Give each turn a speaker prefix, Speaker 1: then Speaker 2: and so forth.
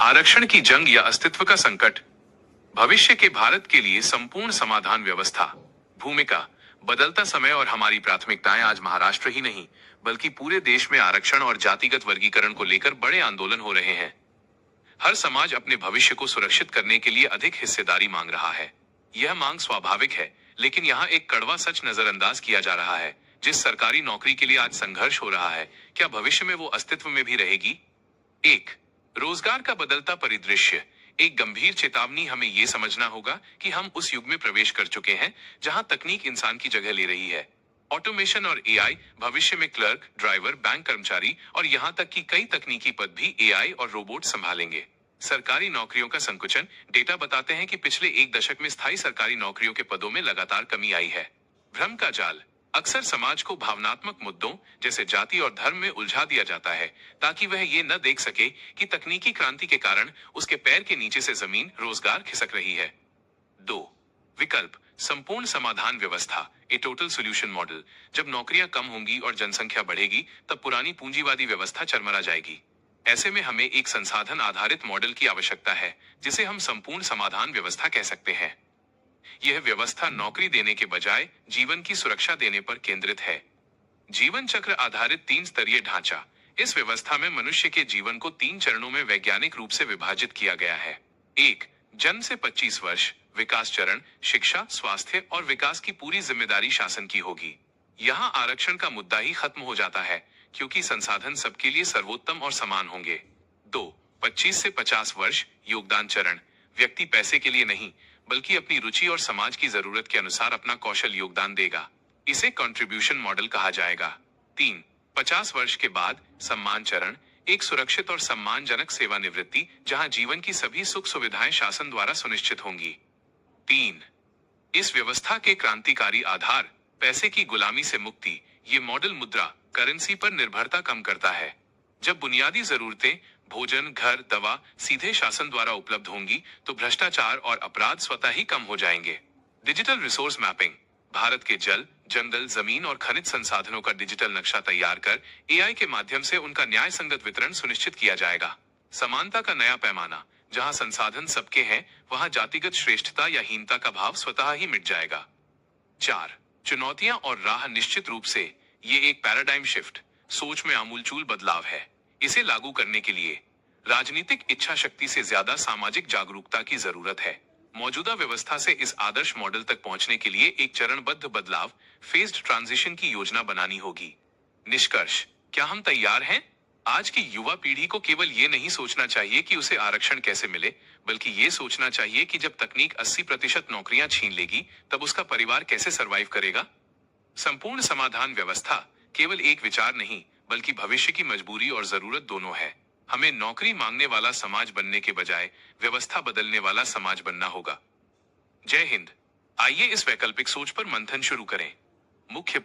Speaker 1: आरक्षण की जंग या अस्तित्व का संकट। भविष्य के भारत के लिए संपूर्ण समाधान व्यवस्था। भूमिका। बदलता समय और हमारी प्राथमिकताएं। आज महाराष्ट्र ही नहीं बल्कि पूरे देश में आरक्षण और जातिगत वर्गीकरण को लेकर बड़े आंदोलन हो रहे हैं। हर समाज अपने भविष्य को सुरक्षित करने के लिए अधिक हिस्सेदारी मांग रहा है। यह मांग स्वाभाविक है, लेकिन यहाँ एक कड़वा सच नजरअंदाज किया जा रहा है। जिस सरकारी नौकरी के लिए आज संघर्ष हो रहा है, क्या भविष्य में वो अस्तित्व में भी रहेगी? एक, रोजगार का बदलता परिदृश्य। एक गंभीर चेतावनी। हमें ये समझना होगा कि हम उस युग में प्रवेश कर चुके हैं जहां तकनीक इंसान की जगह ले रही है। ऑटोमेशन और एआई। भविष्य में क्लर्क, ड्राइवर, बैंक कर्मचारी और यहां तक कि कई तकनीकी पद भी एआई और रोबोट संभालेंगे। सरकारी नौकरियों का संकुचन। डेटा बताते हैं कि पिछले एक दशक में स्थायी सरकारी नौकरियों के पदों में लगातार कमी आई है। भ्रम का जाल। अक्सर समाज को भावनात्मक मुद्दों जैसे जाति और धर्म में उलझा दिया जाता है ताकि वह ये न देख सके कि तकनीकी क्रांति के कारण उसके पैर के नीचे से जमीन, रोजगार खिसक रही है। 2, विकल्प। संपूर्ण समाधान व्यवस्था। ए टोटल सोल्यूशन मॉडल। जब नौकरियां कम होंगी और जनसंख्या बढ़ेगी, तब पुरानी पूंजीवादी व्यवस्था चरमरा जाएगी। ऐसे में हमें एक संसाधन आधारित मॉडल की आवश्यकता है, जिसे हम संपूर्ण समाधान व्यवस्था कह सकते हैं। यह व्यवस्था नौकरी देने के बजाय जीवन की सुरक्षा देने पर केंद्रित है। जीवन चक्र आधारित 3 स्तरीय ढांचा। इस व्यवस्था में मनुष्य के जीवन को 3 चरणों में वैज्ञानिक रूप से विभाजित किया गया है। 1, जन्म से 25 वर्ष। विकास चरण। शिक्षा, स्वास्थ्य और विकास की पूरी जिम्मेदारी शासन की होगी। यहाँ आरक्षण का मुद्दा ही खत्म हो जाता है, क्योंकि संसाधन सबके लिए सर्वोत्तम और समान होंगे। 2, 25 से 50 वर्ष। योगदान चरण। व्यक्ति पैसे के लिए नहीं बल्कि अपनी रुचि और समाज की जरूरत के अनुसार अपना कौशल योगदान देगा। इसे कंट्रीब्यूशन मॉडल कहा जाएगा। 3, 50 वर्ष के बाद सम्मान चरण। एक सुरक्षित और सम्मानजनक सेवानिवृत्ति, जहां जीवन की सभी सुख सुविधाएं शासन द्वारा सुनिश्चित होंगी। 3, इस व्यवस्था के क्रांतिकारी आधार। पैसे की गुलामी से मुक्ति। ये मॉडल मुद्रा, करेंसी पर निर्भरता कम करता है। जब बुनियादी जरूरतें, भोजन, घर, दवा सीधे शासन द्वारा उपलब्ध होंगी, तो भ्रष्टाचार और अपराध स्वतः ही कम हो जाएंगे। Digital resource mapping. भारत के जल, जंगल, जमीन और खनिज संसाधनों का डिजिटल नक्शा तैयार कर एआई के माध्यम से उनका न्याय संगत वितरण सुनिश्चित किया जाएगा। समानता का नया पैमाना। जहां संसाधन सबके हैं, वहां जातिगत श्रेष्ठता या हीनता का भाव स्वतः ही मिट जाएगा। 4, चुनौतियां और राह। निश्चित रूप से ये एक पैराडाइम शिफ्ट, सोच में आमूलचूल बदलाव है। इसे लागू करने के लिए राजनीतिक इच्छा शक्ति से ज्यादा सामाजिक जागरूकता की जरूरत है। मौजूदा व्यवस्था से इस आदर्श मॉडल तक पहुंचने के लिए एक चरणबद्ध बदलाव, फेज्ड ट्रांजिशन की योजना बनानी होगी। निष्कर्ष। क्या हम तैयार हैं? आज की युवा पीढ़ी को केवल ये नहीं सोचना चाहिए कि उसे आरक्षण कैसे मिले, बल्कि ये सोचना चाहिए कि जब तकनीक 80% नौकरियां छीन लेगी, तब उसका परिवार कैसे सरवाइव करेगा। संपूर्ण समाधान व्यवस्था केवल एक विचार नहीं बल्कि भविष्य की मजबूरी और जरूरत दोनों है। हमें नौकरी मांगने वाला समाज बनने के बजाय व्यवस्था बदलने वाला समाज बनना होगा। जय हिंद। आइए इस वैकल्पिक सोच पर मंथन शुरू करें। मुख्य